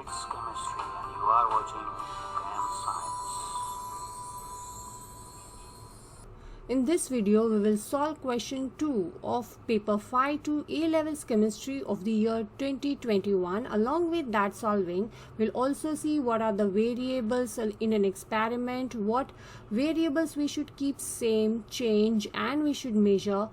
It's chemistry and you are watching Chem Science. In this video, we will solve question 2 of paper 5 to A-levels chemistry of the year 2021. Along with that solving, we'll also see what are the variables in an experiment, what variables we should keep same, change, and we should measure.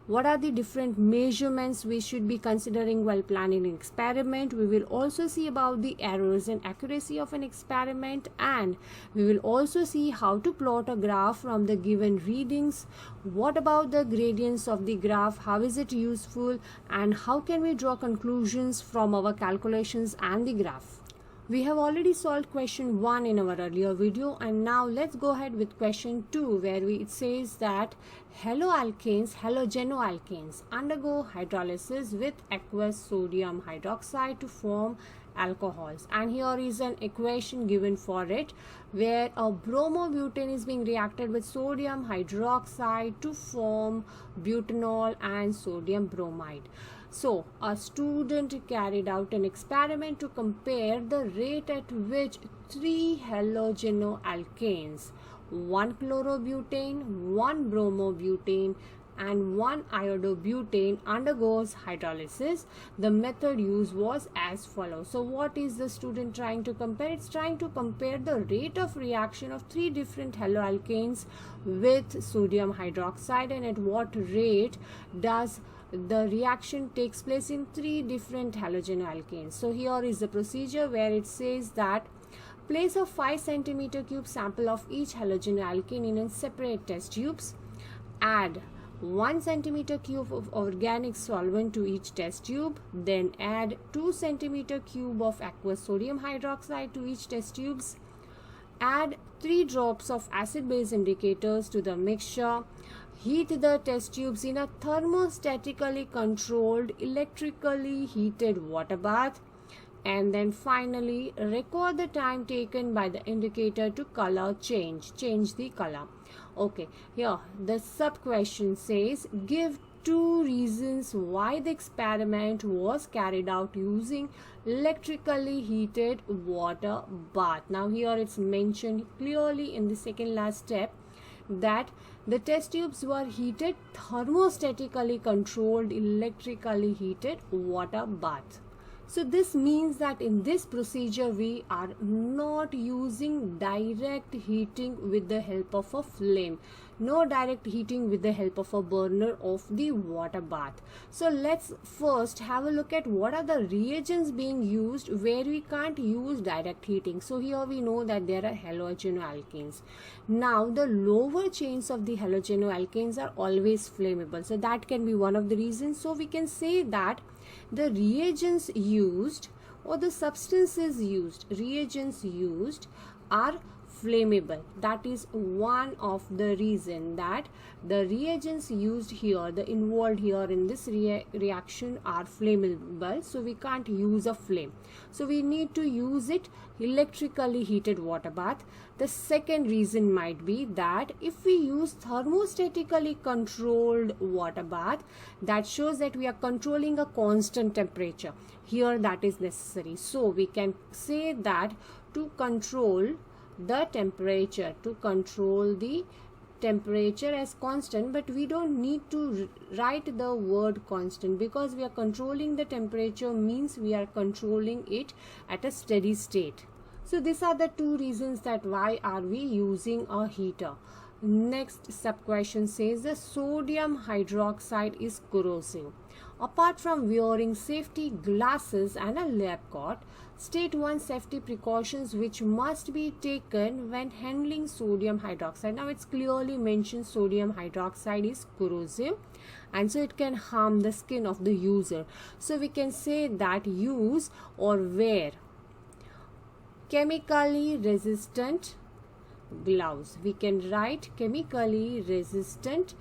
What are the different measurements we should be considering while planning an experiment? We will also see about the errors and accuracy of an experiment, and we will also see how to plot a graph from the given readings. What about the gradients of the graph? How is it useful? And how can we draw conclusions from our calculations and the graph? We have already solved question 1 in our earlier video, and now let's go ahead with question 2, where it says that halogenoalkanes undergo hydrolysis with aqueous sodium hydroxide to form alcohols, and here is an equation given for it, where a bromobutane is being reacted with sodium hydroxide to form butanol and sodium bromide. So, a student carried out an experiment to compare the rate at which 3 halogenoalkanes, 1 chlorobutane, 1 bromobutane, and 1 iodobutane undergoes hydrolysis. The method used was as follows. So what is the student trying to compare? It's trying to compare the rate of reaction of 3 different haloalkanes with sodium hydroxide, and at what rate does the reaction takes place in 3 different halogenoalkanes. So here is the procedure, where it says that place a 5 centimeter cube sample of each halogenoalkane in a separate test tubes. Add 1 centimeter cube of organic solvent to each test tube. Then add 2 centimeter cube of aqueous sodium hydroxide to each test tubes. Add 3 drops of acid-base indicators to the mixture. Heat the test tubes in a thermostatically controlled, electrically heated water bath. And then finally, record the time taken by the indicator to color change the color. Okay, here the sub question says, give 2 reasons why the experiment was carried out using electrically heated water bath. Now here it's mentioned clearly in the second last step that the test tubes were heated thermostatically controlled, electrically heated water bath. So this means that in this procedure we are not using direct heating with the help of a flame. No direct heating with the help of a burner of the water bath. So let's first have a look at what are the reagents being used where we can't use direct heating. So here we know that there are halogenoalkanes. Now the lower chains of the halogenoalkanes are always flammable. So that can be one of the reasons. So we can say that the reagents used or the substances used, reagents used are flammable. That is one of the reason that the reagents used here, the involved here in this reaction are flammable. So we can't use a flame. So we need to use it electrically heated water bath. The second reason might be that if we use thermostatically controlled water bath, that shows that we are controlling a constant temperature. Here that is necessary. So we can say that to control the temperature, as constant, but we don't need to write the word constant, because we are controlling the temperature means we are controlling it at a steady state. So these are the 2 reasons that why are we using a heater. Next sub question says the sodium hydroxide is corrosive. Apart from wearing safety glasses and a lab coat, state 1 safety precautions which must be taken when handling sodium hydroxide. Now it's clearly mentioned sodium hydroxide is corrosive, and so it can harm the skin of the user. So we can say that use or wear chemically resistant gloves. We can write chemically resistant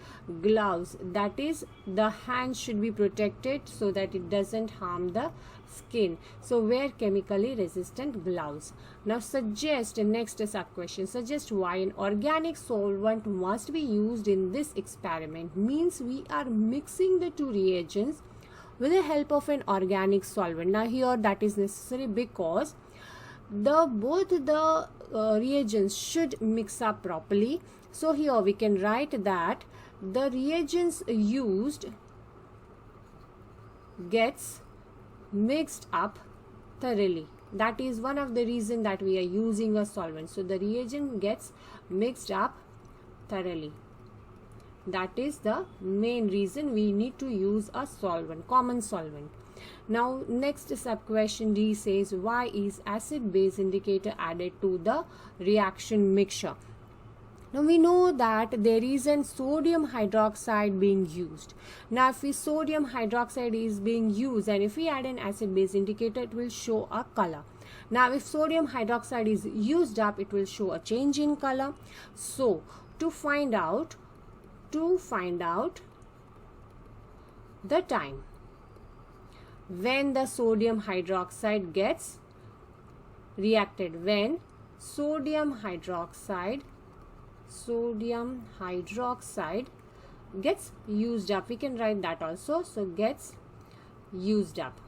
gloves, that is the hands should be protected so that it doesn't harm the skin. So wear chemically resistant gloves. Now suggest, next sub question, suggest why an organic solvent must be used in this experiment. Means we are mixing the 2 reagents with the help of an organic solvent. Now here that is necessary because both the reagents should mix up properly. So here we can write that the reagents used gets mixed up thoroughly. That is one of the reasons that we are using a solvent. So the reagent gets mixed up thoroughly. That is the main reason we need to use a solvent, common solvent. Now next sub question D says, why is acid base indicator added to the reaction mixture? Now we know that there is an sodium hydroxide being used. Now if sodium hydroxide is being used and if we add an acid base indicator, it will show a color. Now if sodium hydroxide is used up, it will show a change in color. So to find out the time when the sodium hydroxide gets reacted, when sodium hydroxide gets used up, we can write that also. So gets used up,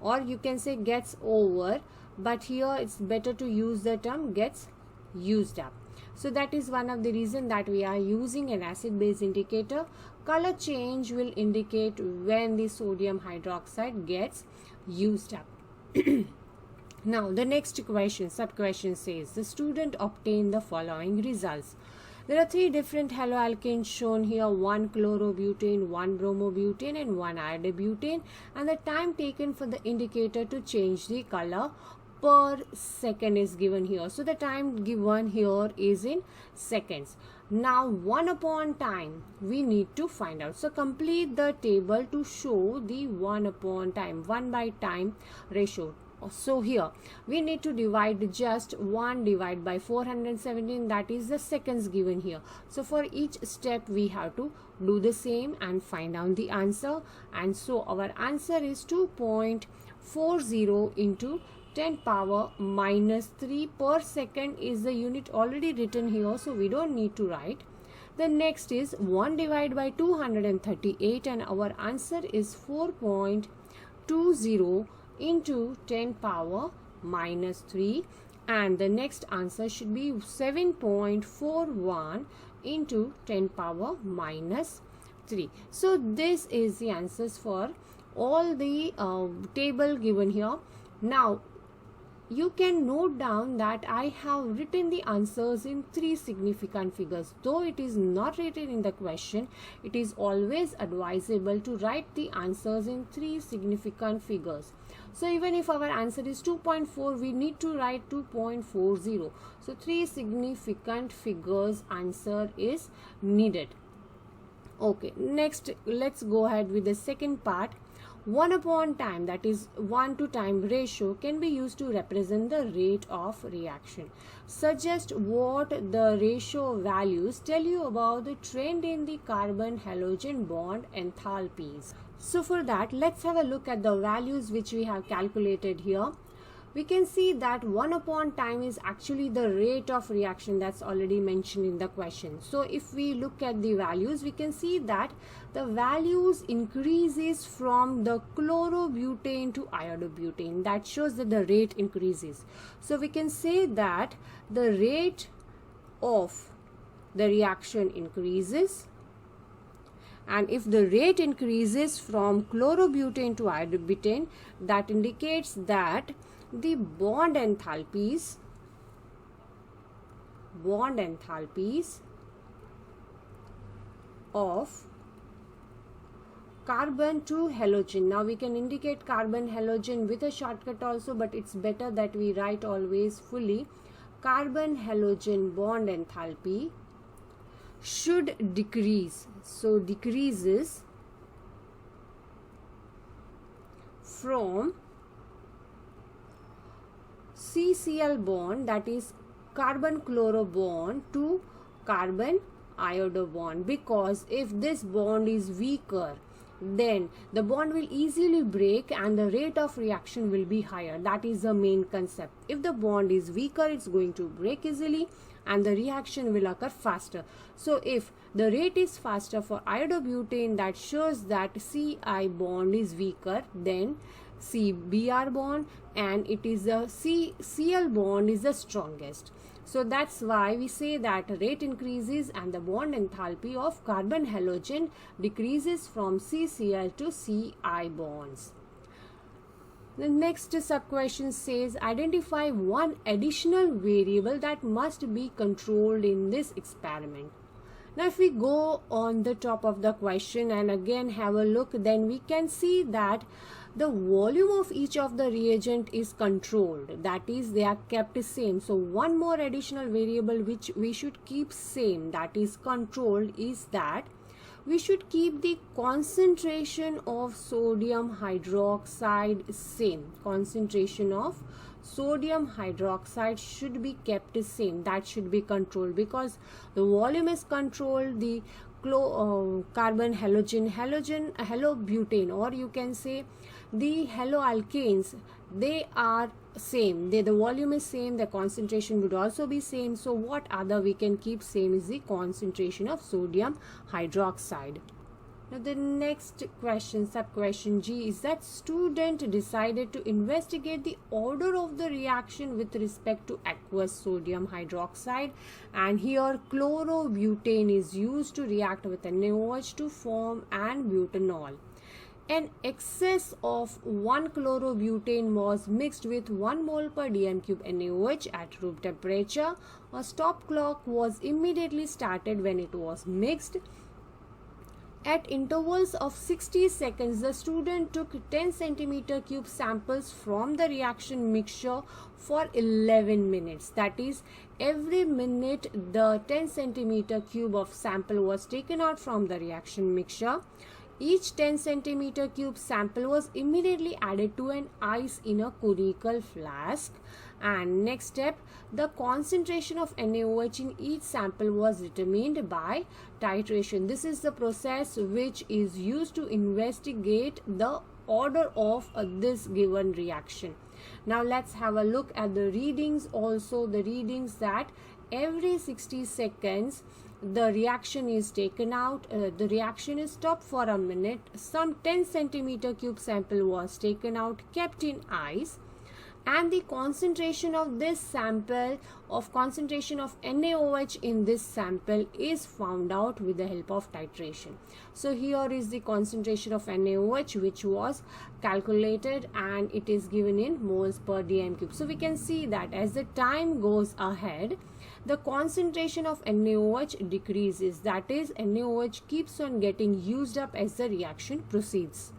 or you can say gets over, but here it's better to use the term gets used up. So that is one of the reasons that we are using an acid base indicator. Color change will indicate when the sodium hydroxide gets used up. Now the next question, sub question says, the student obtained the following results. There are 3 different haloalkanes shown here, 1 chlorobutane, 1 bromobutane and 1 iodobutane, and the time taken for the indicator to change the color per second is given here. So the time given here is in seconds. Now 1 upon time we need to find out. So complete the table to show the 1 upon time, 1 by time ratio. So here we need to divide just 1 divided by 417, that is the seconds given here. So for each step we have to do the same and find out the answer. And so our answer is 2.40 into 10 power minus 3 per second is the unit already written here, so we don't need to write. The next is 1 divided by 238 and our answer is 4.20 into 10 power minus 3, and the next answer should be 7.41 into 10 power minus 3. So this is the answers for all the table given here. Now you can note down that I have written the answers in 3 significant figures. Though it is not written in the question, it is always advisable to write the answers in 3 significant figures. So even if our answer is 2.4, we need to write 2.40. So 3 significant figures answer is needed. Okay, next let's go ahead with the second part. 1 upon time, that is 1 to time ratio, can be used to represent the rate of reaction. Suggest what the ratio values tell you about the trend in the carbon halogen bond enthalpies. So for that, let's have a look at the values which we have calculated here. We can see that 1 upon time is actually the rate of reaction that's already mentioned in the question. So if we look at the values, we can see that the values increases from the chlorobutane to iodobutane. That shows that the rate increases. So we can say that the rate of the reaction increases, and if the rate increases from chlorobutane to iodobutane, that indicates that the bond enthalpies of carbon to halogen. Now we can indicate carbon halogen with a shortcut also, but it's better that we write always fully. Carbon halogen bond enthalpy should decrease. So decreases from CCl bond, that is carbon chloro bond, to carbon iodo bond, because if this bond is weaker, then the bond will easily break and the rate of reaction will be higher. That is the main concept. If the bond is weaker, it's going to break easily, and the reaction will occur faster. So if the rate is faster for iodobutane, that shows that Ci bond is weaker than CBr bond, and it is the Cl bond is the strongest. So that's why we say that rate increases and the bond enthalpy of carbon halogen decreases from CCl to Ci bonds. The next sub-question says, identify one additional variable that must be controlled in this experiment. Now if we go on the top of the question and again have a look, then we can see that the volume of each of the reagent is controlled, that is they are kept same. So one more additional variable which we should keep same, that is controlled, is that we should keep the concentration of sodium hydroxide same. Concentration of sodium hydroxide should be kept same, that should be controlled, because the volume is controlled, the carbon halobutane, or you can say the haloalkanes, they are same, the volume is same, the concentration would also be same. So what other we can keep same is the concentration of sodium hydroxide. Now the next question, sub question G, is that student decided to investigate the order of the reaction with respect to aqueous sodium hydroxide, and here chlorobutane is used to react with NaOH to form an butanol. An excess of 1 chlorobutane was mixed with 1 mole per dm cube NaOH at room temperature. A stop clock was immediately started when it was mixed. At intervals of 60 seconds, the student took 10 centimeter cube samples from the reaction mixture for 11 minutes. That is, every minute the 10 centimeter cube of sample was taken out from the reaction mixture. Each 10 centimeter cube sample was immediately added to an ice in a conical flask. And next step, the concentration of NaOH in each sample was determined by titration. This is the process which is used to investigate the order of this given reaction. Now let's have a look at the readings also. The readings that every 60 seconds the reaction is taken out, the reaction is stopped for a minute, some 10 centimeter cube sample was taken out, kept in ice, and the concentration of this sample, of concentration of NaOH in this sample is found out with the help of titration. So here is the concentration of NaOH which was calculated, and it is given in moles per dm cube. So we can see that as the time goes ahead, the concentration of NaOH decreases, that is NaOH keeps on getting used up as the reaction proceeds.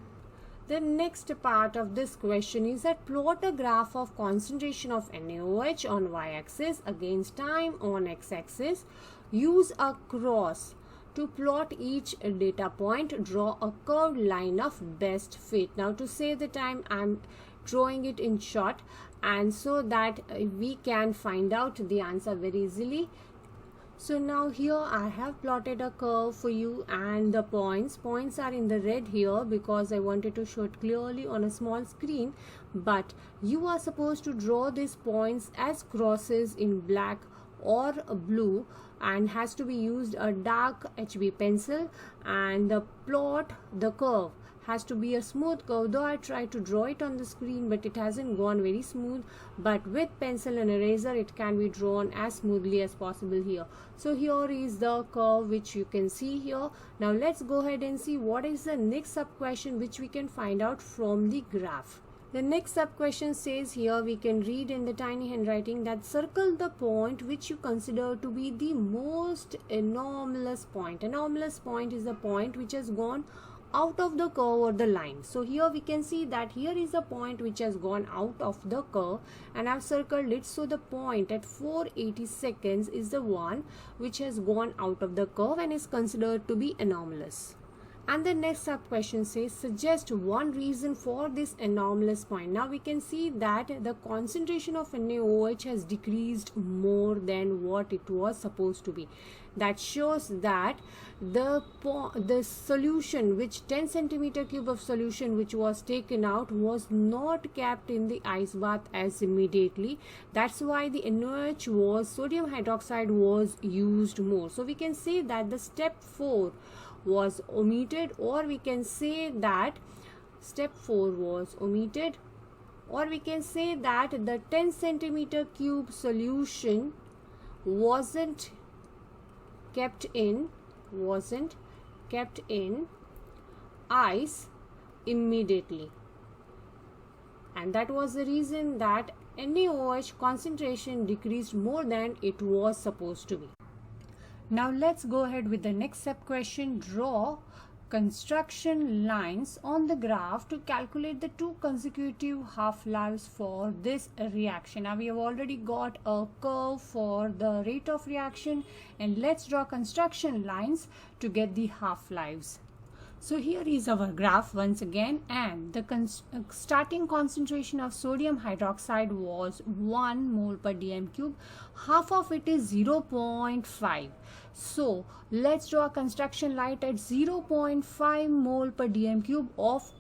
The next part of this question is that plot a graph of concentration of NaOH on y-axis against time on x-axis. Use a cross to plot each data point. Draw a curved line of best fit. Now to save the time, I'm drawing it in short, and so that we can find out the answer very easily. So now here I have plotted a curve for you, and the points are in the red here because I wanted to show it clearly on a small screen, but you are supposed to draw these points as crosses in black or blue, and has to be used a dark HB pencil, and the curve has to be a smooth curve, though I tried to draw it on the screen but it hasn't gone very smooth, but with pencil and eraser it can be drawn as smoothly as possible here. So here is the curve which you can see here. Now let's go ahead and see what is the next sub question which we can find out from the graph. The next sub question says, here we can read in the tiny handwriting that circle the point which you consider to be the most anomalous point. Anomalous point is the point which has gone out of the curve or the line. So here we can see that here is a point which has gone out of the curve, and I've circled it. So the point at 480 seconds is the one which has gone out of the curve and is considered to be anomalous. And the next sub question says, suggest one reason for this anomalous point. Now we can see that the concentration of NaOH has decreased more than what it was supposed to be. That shows that the solution, which 10 centimeter cube of solution which was taken out, was not kept in the ice bath as immediately. That's why the NaOH was, sodium hydroxide was used more. So we can say that the step 4 was omitted, or we can say that step 4 was omitted, or we can say that the 10 centimeter cube solution wasn't kept in ice immediately, and that was the reason that NaOH concentration decreased more than it was supposed to be. Now let's go ahead with the next sub question. Draw construction lines on the graph to calculate the two consecutive half-lives for this reaction. Now we have already got a curve for the rate of reaction, and let's draw construction lines to get the half-lives. So here is our graph once again, and the starting concentration of sodium hydroxide was 1 mole per dm cube. Half of it is 0.5. So let's draw a construction line at 0.5 mole per dm cube of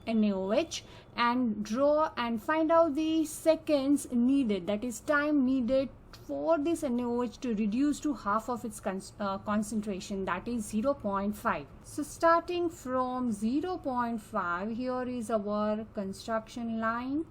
NaOH and draw and find out the seconds needed, that is time needed for this NaOH to reduce to half of its concentration, that is 0.5. So starting from 0.5, here is our construction line.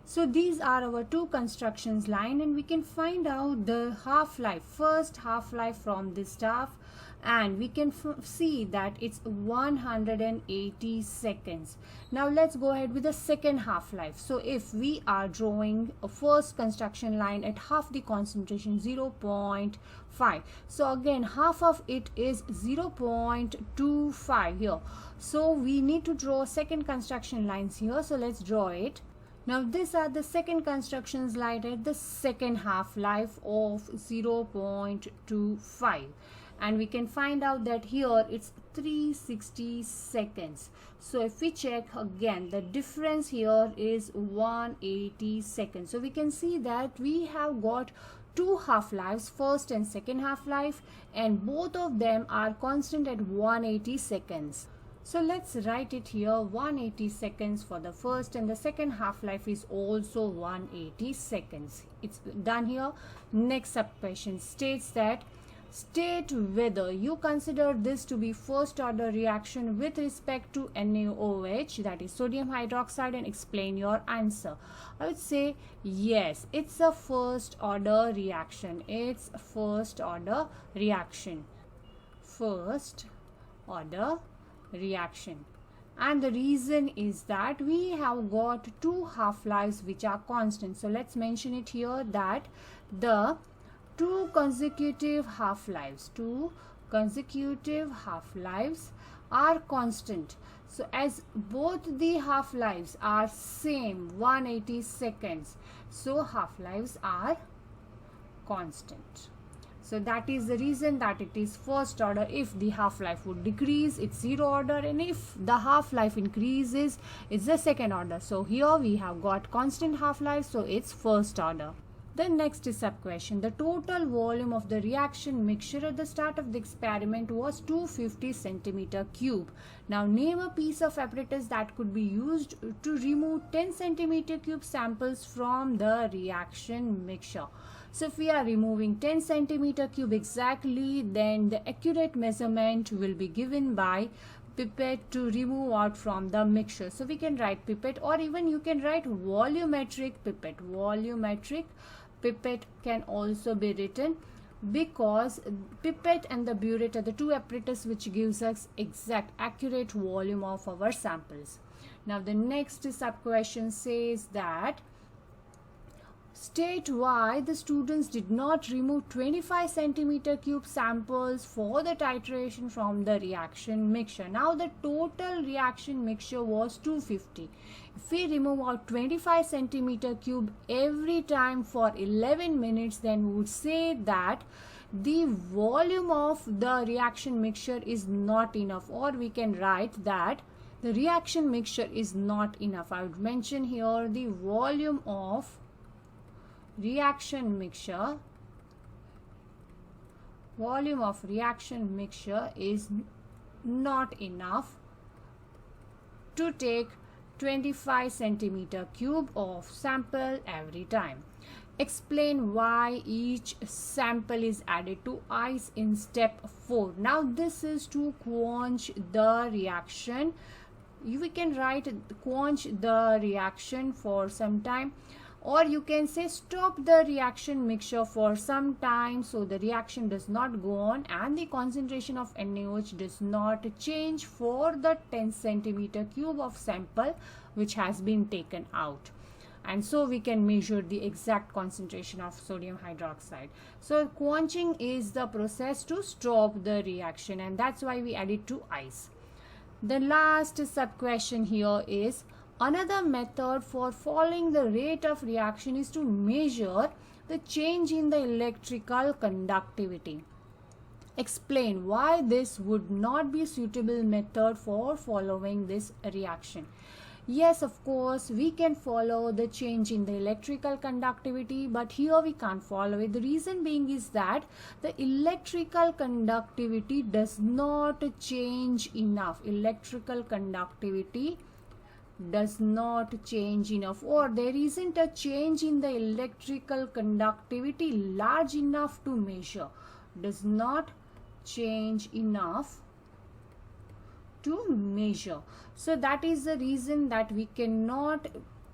So these are our two constructions line, and we can find out the half-life, first half-life from this graph, and we can see that it's 180 seconds. Now let's go ahead with the second half-life. So if we are drawing a first construction line at half the concentration, 0.5, so again half of it is 0.25 here. So we need to draw second construction lines here. So let's draw it. Now these are the second constructions line at the second half-life of 0.25, and we can find out that here it's 360 seconds. So if we check again, the difference here is 180 seconds. So we can see that we have got two half-lives, first and second half-life, and both of them are constant at 180 seconds. So let's write it here, 180 seconds for the first, and the second half-life is also 180 seconds. It's done here. Next sub question states that state whether you consider this to be first order reaction with respect to NaOH, that is sodium hydroxide, and explain your answer. I would say yes, it's a first order reaction. It's first order reaction. First order reaction. And the reason is that we have got two half-lives which are constant. So let's mention it here that the two consecutive half-lives are constant. So as both the half-lives are same 180 seconds, so half-lives are constant. So that is the reason that it is first order. If the half-life would decrease, it's zero order, and if the half-life increases, it's the second order. So here we have got constant half-life, so it's first order. The next is sub question. The total volume of the reaction mixture at the start of the experiment was 250 centimeter cube. Now name a piece of apparatus that could be used to remove 10 centimeter cube samples from the reaction mixture. So if we are removing 10 centimeter cube exactly, then the accurate measurement will be given by pipette to remove out from the mixture. So we can write pipette, or even you can write volumetric pipette. Volumetric pipette can also be written, because pipette and the burette are the two apparatus which gives us exact accurate volume of our samples. Now the next sub question says that state why the students did not remove 25 centimeter cube samples for the titration from the reaction mixture. Now the total reaction mixture was 250. If we remove out 25 centimeter cube every time for 11 minutes, then we would say that the volume of the reaction mixture is not enough, or we can write that the reaction mixture is not enough. I would mention here the volume of reaction mixture is not enough to take 25 centimeter cube of sample every time. Explain why each sample is added to ice in step 4. Now this is to quench the reaction. We can write quench the reaction for some time, or you can say stop the reaction mixture for some time so the reaction does not go on and the concentration of NaOH does not change for the 10 centimeter cube of sample which has been taken out. And so we can measure the exact concentration of sodium hydroxide. So quenching is the process to stop the reaction, and that's why we add it to ice. The last sub question here is, another method for following the rate of reaction is to measure the change in the electrical conductivity. Explain why this would not be a suitable method for following this reaction. Yes, of course, we can follow the change in the electrical conductivity, but here we can't follow it. The reason being is that the electrical conductivity does not change enough. Electrical conductivity does not change enough, or there isn't a change in the electrical conductivity large enough to measure. Does not change enough to measure. So that is the reason that we cannot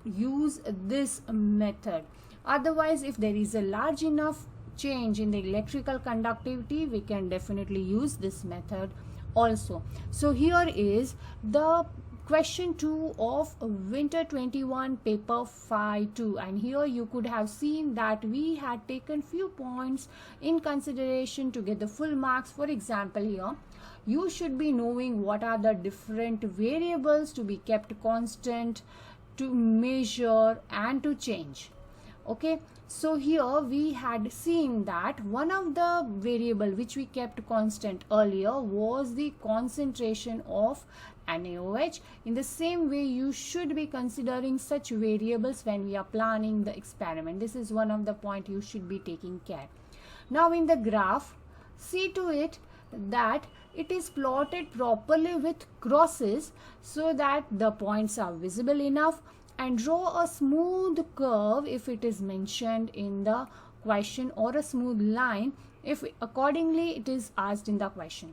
use this method. Otherwise, if there is a large enough change in the electrical conductivity, we can definitely use this method also. So here is the question 2 of winter 21 paper 5-2, and here you could have seen that we had taken few points in consideration to get the full marks. For example, here you should be knowing what are the different variables to be kept constant, to measure and to change. Okay, so here we had seen that one of the variable which we kept constant earlier was the concentration of NaOH. In the same way, you should be considering such variables when we are planning the experiment. This is one of the point you should be taking care. Now in the graph, see to it that it is plotted properly with crosses so that the points are visible enough, and draw a smooth curve if it is mentioned in the question, or a smooth line if accordingly it is asked in the question.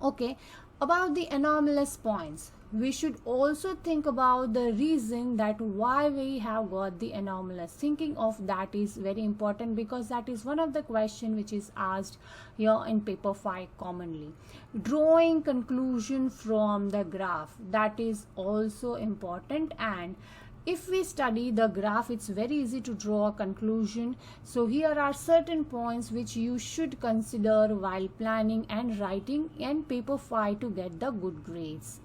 Okay, about the anomalous points, we should also think about the reason that why we have got the anomalous. Thinking of that is very important, because that is one of the question which is asked here in paper 5 commonly. Drawing conclusion from the graph, that is also important, and if we study the graph, it's very easy to draw a conclusion. So here are certain points which you should consider while planning and writing in paper 5 to get the good grades.